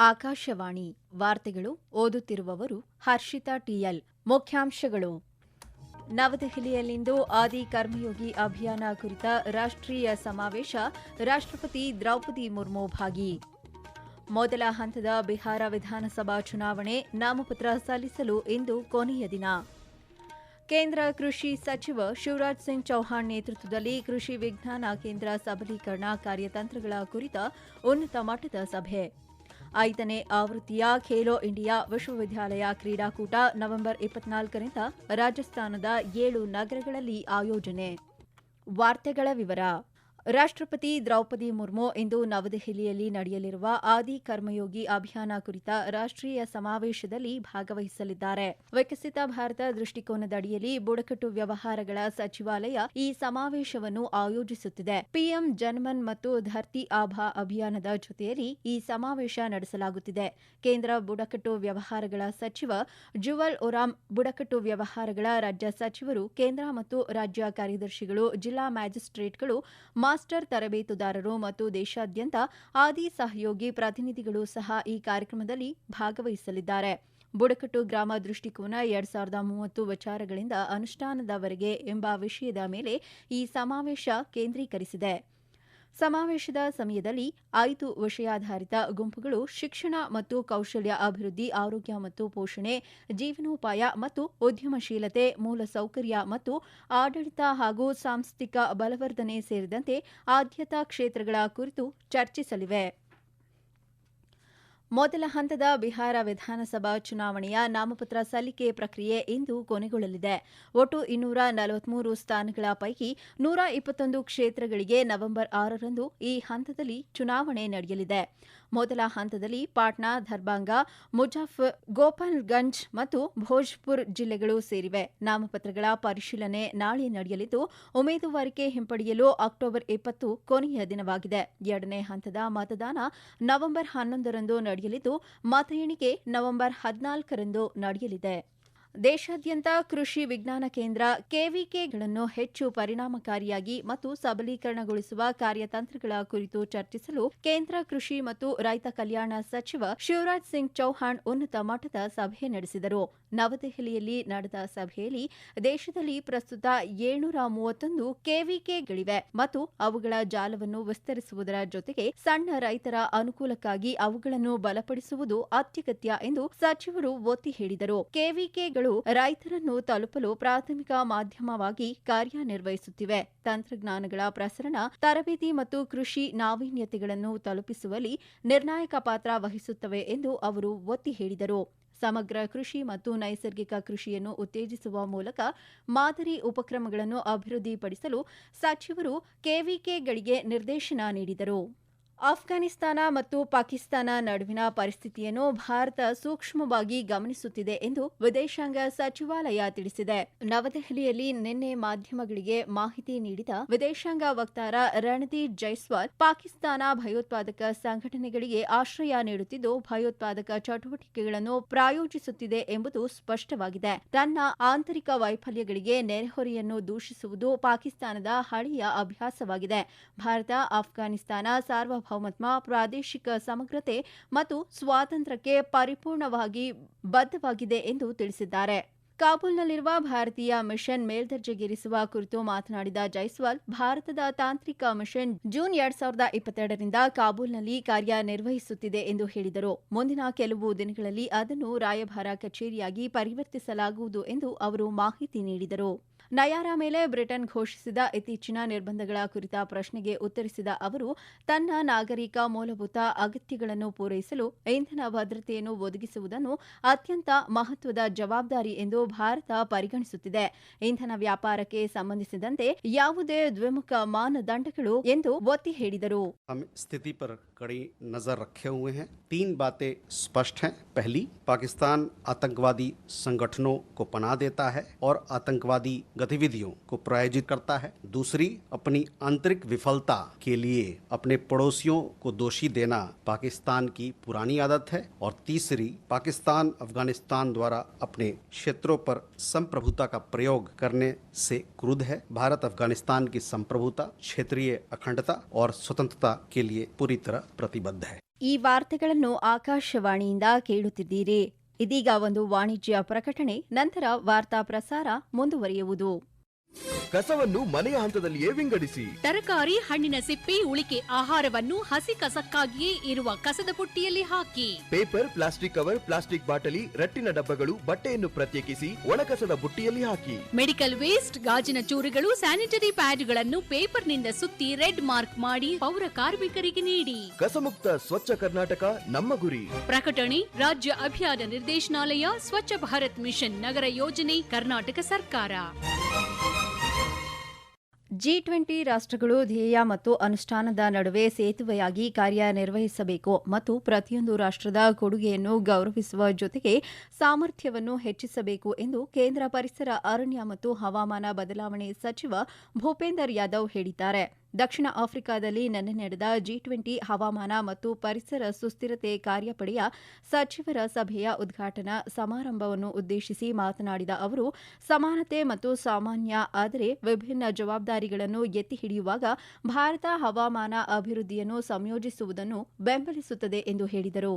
ಆಕಾಶವಾಣಿ ವಾರ್ತೆಗಳು ಓದುತ್ತಿರುವವರು ಹರ್ಷಿತಾ ಟಿಎಲ್. ಮುಖ್ಯಾಂಶಗಳು. ನವದೆಹಲಿಯಲ್ಲಿಂದು ಆದಿ ಕರ್ಮಯೋಗಿ ಅಭಿಯಾನ ಕುರಿತ ರಾಷ್ಟ್ರೀಯ ಸಮಾವೇಶ, ರಾಷ್ಟ್ರಪತಿ ದ್ರೌಪದಿ ಮುರ್ಮು ಭಾಗಿ. ಮೊದಲ ಹಂತದ ಬಿಹಾರ ವಿಧಾನಸಭಾ ಚುನಾವಣೆ ನಾಮಪತ್ರ ಸಲ್ಲಿಸಲು ಇಂದು ಕೊನೆಯ ದಿನ. ಕೇಂದ್ರ ಕೃಷಿ ಸಚಿವ ಶಿವರಾಜ್ ಸಿಂಗ್ ಚೌಹಾಣ್ ನೇತೃತ್ವದಲ್ಲಿ ಕೃಷಿ ವಿಜ್ಞಾನ ಕೇಂದ್ರ ಸಬಲೀಕರಣ ಕಾರ್ಯತಂತ್ರಗಳ ಕುರಿತ ಉನ್ನತ ಮಟ್ಟದ ಸಭೆ. 5ನೇ ಆವೃತ್ತಿಯ ಖೇಲೋ ಇಂಡಿಯಾ ವಿಶ್ವವಿದ್ಯಾಲಯ ಕ್ರೀಡಾಕೂಟ ನವೆಂಬರ್ 24ರಿಂದ ರಾಜಸ್ಥಾನದ 7 ನಗರಗಳಲ್ಲಿ ಆಯೋಜನೆ. ವಾರ್ತೆಗಳ ವಿವರ. ರಾಷ್ಟ್ರಪತಿ ದ್ರೌಪದಿ ಮುರ್ಮು ಇಂದು ನವದೆಹಲಿಯಲ್ಲಿ ನಡೆಯಲಿರುವ ಆದಿ ಕರ್ಮಯೋಗಿ ಅಭಿಯಾನ ಕುರಿತ ರಾಷ್ಟ್ರೀಯ ಸಮಾವೇಶದಲ್ಲಿ ಭಾಗವಹಿಸಲಿದ್ದಾರೆ. ವಿಕಸಿತ ಭಾರತ ದೃಷ್ಟಿಕೋನದಡಿಯಲ್ಲಿ ಬುಡಕಟ್ಟು ವ್ಯವಹಾರಗಳ ಸಚಿವಾಲಯ ಈ ಸಮಾವೇಶವನ್ನು ಆಯೋಜಿಸುತ್ತಿದೆ. ಪಿಎಂ ಜನಮನ್ ಮತ್ತು ಧರ್ತಿ ಆಭಾ ಅಭಿಯಾನದ ಜೊತೆಯಲ್ಲಿ ಈ ಸಮಾವೇಶ ನಡೆಸಲಾಗುತ್ತಿದೆ. ಕೇಂದ್ರ ಬುಡಕಟ್ಟು ವ್ಯವಹಾರಗಳ ಸಚಿವ ಜುವಲ್ ಒರಾಮ್, ಬುಡಕಟ್ಟು ವ್ಯವಹಾರಗಳ ರಾಜ್ಯ ಸಚಿವರು, ಕೇಂದ್ರ ಮತ್ತು ರಾಜ್ಯ ಕಾರ್ಯದರ್ಶಿಗಳು, ಜಿಲ್ಲಾ ಮ್ಯಾಜಿಸ್ಟ್ರೇಟ್ಗಳು, ಮಾಸ್ಟರ್ ತರಬೇತುದಾರರು ಮತ್ತು ದೇಶಾದ್ಯಂತ ಆದಿ ಸಹಯೋಗಿ ಪ್ರತಿನಿಧಿಗಳು ಸಹ ಈ ಕಾರ್ಯಕ್ರಮದಲ್ಲಿ ಭಾಗವಹಿಸಲಿದ್ದಾರೆ. ಬುಡಕಟ್ಟು ಗ್ರಾಮ ದೃಷ್ಟಿಕೋನ 2030 ವಿಚಾರಗಳಿಂದ ಅನುಷ್ಠಾನದವರೆಗೆ ಎಂಬ ವಿಷಯದ ಮೇಲೆ ಈ ಸಮಾವೇಶ ಕೇಂದ್ರೀಕರಿಸಿದೆ. ಸಮಾವೇಶದ ಸಮಯದಲ್ಲಿ 5 ವಿಷಯಾಧಾರಿತ ಗುಂಪುಗಳು ಶಿಕ್ಷಣ ಮತ್ತು ಕೌಶಲ್ಯ ಅಭಿವೃದ್ಧಿ, ಆರೋಗ್ಯ ಮತ್ತು ಪೋಷಣೆ, ಜೀವನೋಪಾಯ ಮತ್ತು ಉದ್ಯಮಶೀಲತೆ, ಮೂಲಸೌಕರ್ಯ ಮತ್ತು ಆಡಳಿತ ಹಾಗೂ ಸಾಂಸ್ಥಿಕ ಬಲವರ್ಧನೆ ಸೇರಿದಂತೆ ಆದ್ಯತಾ ಕ್ಷೇತ್ರಗಳ ಕುರಿತು ಚರ್ಚಿಸಲಿವೆ. ಮೊದಲ ಹಂತದ ಬಿಹಾರ ವಿಧಾನಸಭಾ ಚುನಾವಣೆಯ ನಾಮಪತ್ರ ಸಲ್ಲಿಕೆ ಪ್ರಕ್ರಿಯೆ ಇಂದು ಕೊನೆಗೊಳ್ಳಲಿದೆ. ಒಟ್ಟು 243 ಸ್ಥಾನಗಳ ಪೈಕಿ 121 ಕ್ಷೇತ್ರಗಳಿಗೆ ನವೆಂಬರ್ 6ರಂದು ಈ ಹಂತದಲ್ಲಿ ಚುನಾವಣೆ ನಡೆಯಲಿದೆ. ಮೊದಲ ಹಂತದಲ್ಲಿ ಪಾಟ್ನಾ, ದರ್ಭಂಗ, ಗೋಪಾಲ್ಗಂಜ್ ಮತ್ತು ಭೋಜ್ಪುರ್ ಜಿಲ್ಲೆಗಳು ಸೇರಿವೆ. ನಾಮಪತ್ರಗಳ ಪರಿಶೀಲನೆ ನಾಳೆ ನಡೆಯಲಿದ್ದು, ಉಮೇದುವಾರಿಕೆ ಹಿಂಪಡೆಯಲು ಅಕ್ಟೋಬರ್ 20 ಕೊನೆಯ ದಿನವಾಗಿದೆ. 2ನೇ ಹಂತದ ಮತದಾನ ನವೆಂಬರ್ 11ರಂದು ನಡೆಯಲಿದ್ದು, ಮತ ಎಣಿಕೆ ನವೆಂಬರ್ 14ರಂದು ನಡೆಯಲಿದೆ. ದೇಶಾದ್ಯಂತ ಕೃಷಿ ವಿಜ್ಞಾನ ಕೇಂದ್ರ ಕೆವಿಕೆಗಳನ್ನು ಹೆಚ್ಚು ಪರಿಣಾಮಕಾರಿಯಾಗಿ ಮತ್ತು ಸಬಲೀಕರಣಗೊಳಿಸುವ ಕಾರ್ಯತಂತ್ರಗಳ ಕುರಿತು ಚರ್ಚಿಸಲು ಕೇಂದ್ರ ಕೃಷಿ ಮತ್ತು ರೈತ ಕಲ್ಯಾಣ ಸಚಿವ ಶಿವರಾಜ್ ಸಿಂಗ್ ಚೌಹಾಣ್ ಉನ್ನತ ಮಟ್ಟದ ಸಭೆ ನಡೆಸಿದರು. ನವದೆಹಲಿಯಲ್ಲಿ ನಡೆದ ಸಭೆಯಲ್ಲಿ ದೇಶದಲ್ಲಿ ಪ್ರಸ್ತುತ 731 ಕೆವಿಕೆಗಳಿವೆ ಮತ್ತು ಅವುಗಳ ಜಾಲವನ್ನು ವಿಸ್ತರಿಸುವುದರ ಜೊತೆಗೆ ಸಣ್ಣ ರೈತರ ಅನುಕೂಲಕ್ಕಾಗಿ ಅವುಗಳನ್ನು ಬಲಪಡಿಸುವುದು ಅತ್ಯಗತ್ಯ ಎಂದು ಸಚಿವರು ಒತ್ತಿ ಹೇಳಿದರು. ಕೆವಿಕೆಗಳು ರೈತರನ್ನು ತಲುಪಲು ಪ್ರಾಥಮಿಕ ಮಾಧ್ಯಮವಾಗಿ ಕಾರ್ಯನಿರ್ವಹಿಸುತ್ತಿವೆ. ತಂತ್ರಜ್ಞಾನಗಳ ಪ್ರಸರಣ, ತರಬೇತಿ ಮತ್ತು ಕೃಷಿ ನಾವೀನ್ಯತೆಗಳನ್ನು ತಲುಪಿಸುವಲ್ಲಿ ನಿರ್ಣಾಯಕ ಪಾತ್ರ ವಹಿಸುತ್ತವೆ ಎಂದು ಅವರು ಒತ್ತಿ ಹೇಳಿದರು. ಸಮಗ್ರ ಕೃಷಿ ಮತ್ತು ನೈಸರ್ಗಿಕ ಕೃಷಿಯನ್ನು ಉತ್ತೇಜಿಸುವ ಮೂಲಕ ಮಾದರಿ ಉಪಕ್ರಮಗಳನ್ನು ಅಭಿವೃದ್ಧಿಪಡಿಸಲು ಸಚಿವರು ಕೆವಿಕೆಗಳಿಗೆ ನಿರ್ದೇಶನ ನೀಡಿದರು. ಅಫ್ಘಾನಿಸ್ತಾನ ಮತ್ತು ಪಾಕಿಸ್ತಾನ ನಡುವಿನ ಪರಿಸ್ಥಿತಿಯನ್ನು ಭಾರತ ಸೂಕ್ಷ್ಮವಾಗಿ ಗಮನಿಸುತ್ತಿದೆ ಎಂದು ವಿದೇಶಾಂಗ ಸಚಿವಾಲಯ ತಿಳಿಸಿದೆ. ನವದೆಹಲಿಯಲ್ಲಿ ನಿನ್ನೆ ಮಾಧ್ಯಮಗಳಿಗೆ ಮಾಹಿತಿ ನೀಡಿದ ವಿದೇಶಾಂಗ ವಕ್ತಾರ ರಣದೀಪ್ ಜೈಸ್ವಾಲ್, ಪಾಕಿಸ್ತಾನ ಭಯೋತ್ಪಾದಕ ಸಂಘಟನೆಗಳಿಗೆ ಆಶ್ರಯ ನೀಡುತ್ತಿದ್ದು, ಭಯೋತ್ಪಾದಕ ಚಟುವಟಿಕೆಗಳನ್ನು ಪ್ರಾಯೋಜಿಸುತ್ತಿದೆ ಎಂಬುದು ಸ್ಪಷ್ಟವಾಗಿದೆ. ತನ್ನ ಆಂತರಿಕ ವೈಫಲ್ಯಗಳಿಗೆ ನೆರೆಹೊರೆಯನ್ನು ದೂಷಿಸುವುದು ಪಾಕಿಸ್ತಾನದ ಹಳೆಯ ಅಭ್ಯಾಸವಾಗಿದೆ. ಭಾರತ ಅಫ್ಘಾನಿಸ್ತಾನ ಸಾರ್ವಭೌಮತ್ವ, ಪ್ರಾದೇಶಿಕ ಸಮಗ್ರತೆ ಮತ್ತು ಸ್ವಾತಂತ್ರ್ಯಕ್ಕೆ ಪರಿಪೂರ್ಣವಾಗಿ ಬದ್ಧವಾಗಿದೆ ಎಂದು ತಿಳಿಸಿದ್ದಾರೆ. ಕಾಬೂಲ್ನಲ್ಲಿರುವ ಭಾರತೀಯ ಮಿಷನ್ ಮೇಲ್ದರ್ಜೆಗೇರಿಸುವ ಕುರಿತು ಮಾತನಾಡಿದ ಜೈಸ್ವಾಲ್, ಭಾರತದ ತಾಂತ್ರಿಕ ಮಿಷನ್ ಜೂನ್ 2022ರಿಂದ ಕಾಬೂಲ್ನಲ್ಲಿ ಕಾರ್ಯನಿರ್ವಹಿಸುತ್ತಿದೆ ಎಂದು ಹೇಳಿದರು. ಮುಂದಿನ ಕೆಲವು ದಿನಗಳಲ್ಲಿ ಅದನ್ನು ರಾಯಭಾರ ಕಚೇರಿಯಾಗಿ ಪರಿವರ್ತಿಸಲಾಗುವುದು ಎಂದು ಅವರು ಮಾಹಿತಿ ನೀಡಿದರು. ನಯಾರಾ ಮೇಲೆ ಬ್ರಿಟನ್ ಘೋಷಿಸಿದ ಇತ್ತೀಚಿನ ನಿರ್ಬಂಧಗಳ ಕುರಿತ ಪ್ರಶ್ನೆಗೆ ಉತ್ತರಿಸಿದ ಅವರು, ತನ್ನ ನಾಗರಿಕ ಮೂಲಭೂತ ಅಗತ್ಯಗಳನ್ನು ಪೂರೈಸಲು ಇಂಧನ ಭದ್ರತೆಯನ್ನು ಒದಗಿಸುವುದನ್ನು ಅತ್ಯಂತ ಮಹತ್ವದ ಜವಾಬ್ದಾರಿ ಎಂದು ಭಾರತ ಪರಿಗಣಿಸುತ್ತಿದೆ. ಇಂಧನ ವ್ಯಾಪಾರಕ್ಕೆ ಸಂಬಂಧಿಸಿದಂತೆ ಯಾವುದೇ ದ್ವಿಮುಖ ಮಾನದಂಡಗಳು ಎಂದು ಒತ್ತಿ ಹೇಳಿದರು. ಸ್ಥಿತಿ पर कड़ी नजर रखे हुए हैं. 3 बातें स्पष्ट हैं. पहली, पाकिस्तान आतंकवादी संगठनों को पनाह देता है और आतंकवादी गतिविधियों को प्रायोजित करता है. दूसरी, अपनी आंतरिक विफलता के लिए अपने पड़ोसियों को दोषी देना पाकिस्तान की पुरानी आदत है. और तीसरी, पाकिस्तान अफगानिस्तान द्वारा अपने क्षेत्रों पर संप्रभुता का प्रयोग करने से क्रुद्ध है. भारत अफगानिस्तान की संप्रभुता, क्षेत्रीय अखंडता और स्वतंत्रता के लिए पूरी तरह प्रतिबद्ध है. ಈ ವಾರ್ತೆಗಳನ್ನು ಆಕಾಶವಾಣಿಯಿಂದ ಕೇಳುತ್ತಿದ್ದೀರಿ. ಇದೀಗ ಒಂದು ವಾಣಿಜ್ಯ ಪ್ರಕಟಣೆ, ನಂತರ ವಾರ್ತಾ ಪ್ರಸಾರ ಮುಂದುವರಿಯುವುದು. ಕಸವನ್ನು ಮನೆಯ ಹಂತದಲ್ಲಿಯೇ ವಿಂಗಡಿಸಿ. ತರಕಾರಿ, ಹಣ್ಣಿನ ಸಿಪ್ಪೆ, ಉಳಿಕೆ ಆಹಾರವನ್ನು ಹಸಿ ಕಸಕ್ಕಾಗಿಯೇ ಇರುವ ಕಸದ ಬುಟ್ಟಿಯಲ್ಲಿ ಹಾಕಿ. ಪೇಪರ್, ಪ್ಲಾಸ್ಟಿಕ್ ಕವರ್, ಪ್ಲಾಸ್ಟಿಕ್ ಬಾಟಲಿ, ರಟ್ಟಿನ ಡಬ್ಬಗಳು, ಬಟ್ಟೆಯನ್ನು ಪ್ರತ್ಯೇಕಿಸಿ ಒಣಕಸದ ಬುಟ್ಟಿಯಲ್ಲಿ ಹಾಕಿ. ಮೆಡಿಕಲ್ ವೇಸ್ಟ್, ಗಾಜಿನ ಚೂರುಗಳು, ಸ್ಯಾನಿಟರಿ ಪ್ಯಾಡ್ಗಳನ್ನು ಪೇಪರ್ನಿಂದ ಸುತ್ತಿ ರೆಡ್ ಮಾರ್ಕ್ ಮಾಡಿ ಪೌರ ಕಾರ್ಮಿಕರಿಗೆ ನೀಡಿ. ಕಸಮುಕ್ತ ಸ್ವಚ್ಛ ಕರ್ನಾಟಕ ನಮ್ಮ ಗುರಿ. ಪ್ರಕಟಣೆ ರಾಜ್ಯ ಅಭಿಯಾನ ನಿರ್ದೇಶನಾಲಯ, ಸ್ವಚ್ಛ ಭಾರತ್ ಮಿಷನ್, ನಗರ ಯೋಜನೆ, ಕರ್ನಾಟಕ ಸರ್ಕಾರ. G20 ರಾಷ್ಟ್ರಗಳು ಧ್ಯೇಯ ಮತ್ತು ಅನುಷ್ಠಾನದ ನಡುವೆ ಸೇತುವೆಯಾಗಿ ಕಾರ್ಯನಿರ್ವಹಿಸಬೇಕು ಮತ್ತು ಪ್ರತಿಯೊಂದು ರಾಷ್ಟ್ರದ ಕೊಡುಗೆಯನ್ನು ಗೌರವಿಸುವ ಜೊತೆಗೆ ಸಾಮರ್ಥ್ಯವನ್ನು ಹೆಚ್ಚಿಸಬೇಕು ಎಂದು ಕೇಂದ್ರ ಪರಿಸರ, ಅರಣ್ಯ ಮತ್ತು ಹವಾಮಾನ ಬದಲಾವಣೆ ಸಚಿವ ಭೂಪೇಂದರ್ ಯಾದವ್ ಹೇಳಿದ್ದಾರೆ. ದಕ್ಷಿಣ ಆಫ್ರಿಕಾದಲ್ಲಿ ನಿನ್ನೆ ನಡೆದ G20 ಹವಾಮಾನ ಮತ್ತು ಪರಿಸರ ಸುಸ್ಥಿರತೆ ಕಾರ್ಯಪಡೆಯ ಸಚಿವರ ಸಭೆಯ ಉದ್ಘಾಟನಾ ಸಮಾರಂಭವನ್ನು ಉದ್ದೇಶಿಸಿ ಮಾತನಾಡಿದ ಅವರು, ಸಮಾನತೆ ಮತ್ತು ಸಾಮಾನ್ಯ ಆದರೆ ವಿಭಿನ್ನ ಜವಾಬ್ದಾರಿಗಳನ್ನು ಎತ್ತಿ ಹಿಡಿಯುವಾಗ ಭಾರತ ಹವಾಮಾನ ಅಭಿವೃದ್ಧಿಯನ್ನು ಸಂಯೋಜಿಸುವುದನ್ನು ಬೆಂಬಲಿಸುತ್ತದೆ ಎಂದು ಹೇಳಿದರು.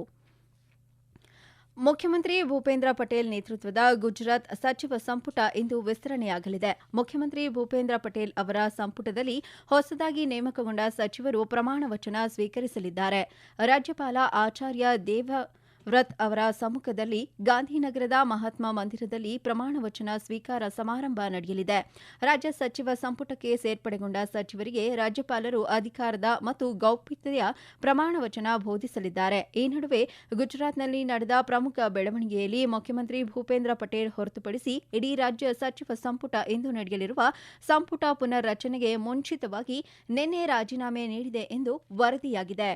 ಮುಖ್ಯಮಂತ್ರಿ ಭೂಪೇಂದ್ರ ಪಟೇಲ್ ನೇತೃತ್ವದ ಗುಜರಾತ್ ಸಚಿವ ಸಂಪುಟ ಇಂದು ವಿಸ್ತರಣೆಯಾಗಲಿದೆ. ಮುಖ್ಯಮಂತ್ರಿ ಭೂಪೇಂದ್ರ ಪಟೇಲ್ ಅವರ ಸಂಪುಟದಲ್ಲಿ ಹೊಸದಾಗಿ ನೇಮಕಗೊಂಡ ಸಚಿವರು ಪ್ರಮಾಣ ವಚನ ಸ್ವೀಕರಿಸಲಿದ್ದಾರೆ. ರಾಜ್ಯಪಾಲ ಆಚಾರ್ಯ ದೇವವ್ರತ್ ಅವರ ಸಮ್ಮುಖದಲ್ಲಿ ಗಾಂಧಿನಗರದ ಮಹಾತ್ಮ ಮಂದಿರದಲ್ಲಿ ಪ್ರಮಾಣ ವಚನ ಸ್ವೀಕಾರ ಸಮಾರಂಭ ನಡೆಯಲಿದೆ. ರಾಜ್ಯ ಸಚಿವ ಸಂಪುಟಕ್ಕೆ ಸೇರ್ಪಡೆಗೊಂಡ ಸಚಿವರಿಗೆ ರಾಜ್ಯಪಾಲರು ಅಧಿಕಾರದ ಮತ್ತು ಗೌಪ್ಯತೆಯ ಪ್ರಮಾಣ ವಚನ ಬೋಧಿಸಲಿದ್ದಾರೆ. ಈ ನಡುವೆ ಗುಜರಾತ್ನಲ್ಲಿ ನಡೆದ ಪ್ರಮುಖ ಬೆಳವಣಿಗೆಯಲ್ಲಿ ಮುಖ್ಯಮಂತ್ರಿ ಭೂಪೇಂದ್ರ ಪಟೇಲ್ ಹೊರತುಪಡಿಸಿ ಇಡೀ ರಾಜ್ಯ ಸಚಿವ ಸಂಪುಟ ಇಂದು ನಡೆಯಲಿರುವ ಸಂಪುಟ ಪುನರ್ ರಚನೆಗೆ ಮುಂಚಿತವಾಗಿ ನಿನ್ನೆ ರಾಜೀನಾಮೆ ನೀಡಿದೆ ಎಂದು ವರದಿಯಾಗಿದೆ.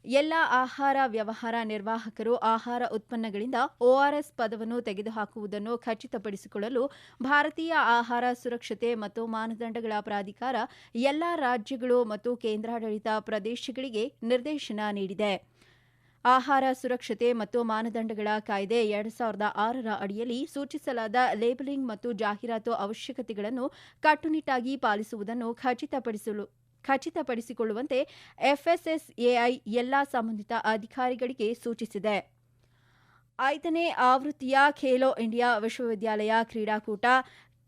ಎಲ್ಲ ಆಹಾರ ವ್ಯವಹಾರ ನಿರ್ವಾಹಕರು ಆಹಾರ ಉತ್ಪನ್ನಗಳಿಂದ ORS ಪದವನ್ನು ತೆಗೆದುಹಾಕುವುದನ್ನು ಖಚಿತಪಡಿಸಿಕೊಳ್ಳಲು ಭಾರತೀಯ ಆಹಾರ ಸುರಕ್ಷತೆ ಮತ್ತು ಮಾನದಂಡಗಳ ಪ್ರಾಧಿಕಾರ ಎಲ್ಲಾ ರಾಜ್ಯಗಳು ಮತ್ತು ಕೇಂದ್ರಾಡಳಿತ ಪ್ರದೇಶಗಳಿಗೆ ನಿರ್ದೇಶನ ನೀಡಿದೆ. ಆಹಾರ ಸುರಕ್ಷತೆ ಮತ್ತು ಮಾನದಂಡಗಳ ಕಾಯ್ದೆ 2006ರ ಅಡಿಯಲ್ಲಿ ಸೂಚಿಸಲಾದ ಲೇಬಲಿಂಗ್ ಮತ್ತು ಜಾಹೀರಾತು ಅವಶ್ಯಕತೆಗಳನ್ನು ಕಟ್ಟುನಿಟ್ಟಾಗಿ ಪಾಲಿಸುವುದನ್ನು ಖಚಿತಪಡಿಸಿಕೊಳ್ಳುವಂತೆ FSSAI ಎಲ್ಲಾ ಸಂಬಂಧಿತ ಅಧಿಕಾರಿಗಳಿಗೆ ಸೂಚಿಸಿದೆ. 5ನೇ ಆವೃತ್ತಿಯ ಖೇಲೋ ಇಂಡಿಯಾ ವಿಶ್ವವಿದ್ಯಾಲಯ ಕ್ರೀಡಾಕೂಟ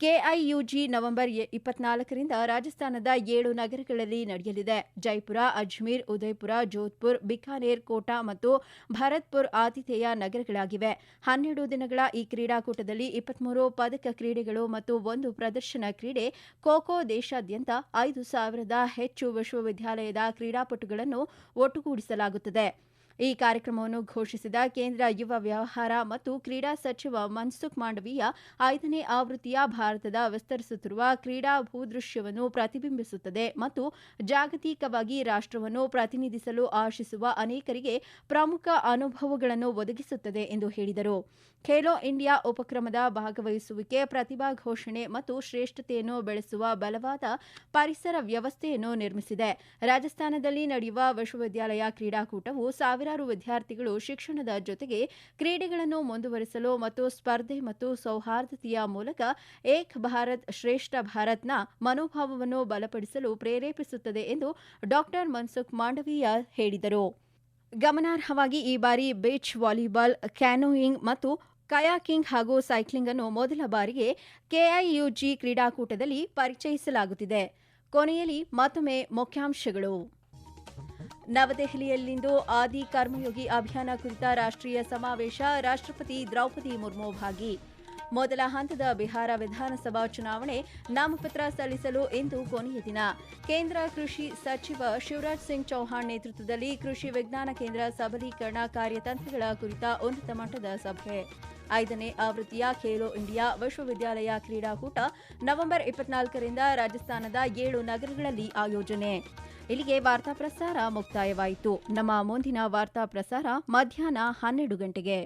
KIUG ನವೆಂಬರ್ 24ರಿಂದ ರಾಜಸ್ಥಾನದ 7 ನಗರಗಳಲ್ಲಿ ನಡೆಯಲಿದೆ. ಜೈಪುರ, ಅಜ್ಮೀರ್, ಉದಯ್ಪುರ, ಜೋಧ್ಪುರ್, ಬಿಕಾನೇರ್, ಕೋಟಾ ಮತ್ತು ಭರತ್ಪುರ್ ಆತಿಥೇಯ ನಗರಗಳಾಗಿವೆ. 12 ದಿನಗಳ ಈ ಕ್ರೀಡಾಕೂಟದಲ್ಲಿ 23 ಪದಕ ಕ್ರೀಡೆಗಳು ಮತ್ತು 1 ಪ್ರದರ್ಶನ ಕ್ರೀಡೆ ಖೋ-ಖೋ ದೇಶಾದ್ಯಂತ 5,000 ಹೆಚ್ಚು ವಿಶ್ವವಿದ್ಯಾಲಯದ ಕ್ರೀಡಾಪಟುಗಳನ್ನು ಒಟ್ಟುಗೂಡಿಸಲಾಗುತ್ತದೆ. ಈ ಕಾರ್ಯಕ್ರಮವನ್ನು ಘೋಷಿಸಿದ ಕೇಂದ್ರ ಯುವ ವ್ಯವಹಾರ ಮತ್ತು ಕ್ರೀಡಾ ಸಚಿವ ಮನ್ಸುಖ್ ಮಾಂಡವೀಯ 5ನೇ ಆವೃತ್ತಿಯ ಭಾರತದ ವಿಸ್ತರಿಸುತ್ತಿರುವ ಕ್ರೀಡಾ ಭೂದೃಶ್ಯವನ್ನು ಪ್ರತಿಬಿಂಬಿಸುತ್ತದೆ ಮತ್ತು ಜಾಗತಿಕವಾಗಿ ರಾಷ್ಟ್ರವನ್ನು ಪ್ರತಿನಿಧಿಸಲು ಆಶಿಸುವ ಅನೇಕರಿಗೆ ಪ್ರಮುಖ ಅನುಭವಗಳನ್ನು ಒದಗಿಸುತ್ತದೆ ಎಂದು ಹೇಳಿದರು. ಖೇಲೋ ಇಂಡಿಯಾ ಉಪಕ್ರಮದ ಭಾಗವಹಿಸುವಿಕೆ, ಪ್ರತಿಭಾ ಘೋಷಣೆ ಮತ್ತು ಶ್ರೇಷ್ಠತೆಯನ್ನು ಬೆಳೆಸುವ ಬಲವಾದ ಪರಿಸರ ವ್ಯವಸ್ಥೆಯನ್ನು ನಿರ್ಮಿಸಿದೆ. ರಾಜಸ್ಥಾನದಲ್ಲಿ ನಡೆಯುವ ವಿಶ್ವವಿದ್ಯಾಲಯ ಕ್ರೀಡಾಕೂಟವು ಸಾವಿರಾರು ವಿದ್ಯಾರ್ಥಿಗಳು ಶಿಕ್ಷಣದ ಜೊತೆಗೆ ಕ್ರೀಡೆಗಳನ್ನು ಮುಂದುವರಿಸಲು ಮತ್ತು ಸ್ಪರ್ಧೆ ಮತ್ತು ಸೌಹಾರ್ದತೆಯ ಮೂಲಕ ಏಕ್ ಭಾರತ್ ಶ್ರೇಷ್ಠ ಭಾರತ್ನ ಮನೋಭಾವವನ್ನು ಬಲಪಡಿಸಲು ಪ್ರೇರೇಪಿಸುತ್ತದೆ ಎಂದು ಡಾ ಮನ್ಸುಖ್ ಮಾಂಡವೀಯ ಹೇಳಿದರು. ಗಮನಾರ್ಹವಾಗಿ ಈ ಬಾರಿ ಬೀಚ್ ವಾಲಿಬಾಲ್, ಕ್ಯಾನೋಯಿಂಗ್ ಮತ್ತು ಕಯಾಕಿಂಗ್ ಹಾಗೂ ಸೈಕ್ಲಿಂಗ್ ಅನ್ನು ಮೊದಲ ಬಾರಿಗೆ KIUG ಕ್ರೀಡಾಕೂಟದಲ್ಲಿ ಪರಿಚಯಿಸಲಾಗುತ್ತಿದೆ. ಕೊನೆಯಲ್ಲಿ ಮತ್ತೊಮ್ಮೆ ಮುಖ್ಯಾಂಶಗಳು. ನವದೆಹಲಿಯಲ್ಲಿಂದು ಆದಿ ಕರ್ಮಯೋಗಿ ಅಭಿಯಾನ ಕುರಿತ ರಾಷ್ಟ್ರೀಯ ಸಮಾವೇಶ, ರಾಷ್ಟ್ರಪತಿ ದ್ರೌಪದಿ ಮುರ್ಮು ಭಾಗಿ. ಮೊದಲ ಹಂತದ ಬಿಹಾರ ವಿಧಾನಸಭಾ ಚುನಾವಣೆ, ನಾಮಪತ್ರ ಸಲ್ಲಿಸಲು ಇಂದು ಕೊನೆಯ ದಿನ. ಕೇಂದ್ರ ಕೃಷಿ ಸಚಿವ ಶಿವರಾಜ್ ಸಿಂಗ್ ಚೌಹಾಣ್ ನೇತೃತ್ವದಲ್ಲಿ ಕೃಷಿ ವಿಜ್ಞಾನ ಕೇಂದ್ರ ಸಬಲೀಕರಣ ಕಾರ್ಯತಂತ್ರಗಳ ಕುರಿತ ಉನ್ನತ ಮಟ್ಟದ ಸಭೆ. 5ನೇ ಆವೃತ್ತಿಯ ಖೇಲೋ ಇಂಡಿಯಾ ವಿಶ್ವವಿದ್ಯಾಲಯ ಕ್ರೀಡಾಕೂಟ ನವೆಂಬರ್ 24ರಿಂದ ರಾಜಸ್ಥಾನದ 7 ನಗರಗಳಲ್ಲಿ ಆಯೋಜನೆ. ಇಲ್ಲಿಗೆ ವಾರ್ತಾ ಪ್ರಸಾರ ಮುಕ್ತಾಯವಾಯಿತು. ನಮ್ಮ ಮುಂದಿನ ವಾರ್ತಾ ಪ್ರಸಾರ ಮಧ್ಯಾಹ್ನ 12 ಗಂಟೆಗೆ.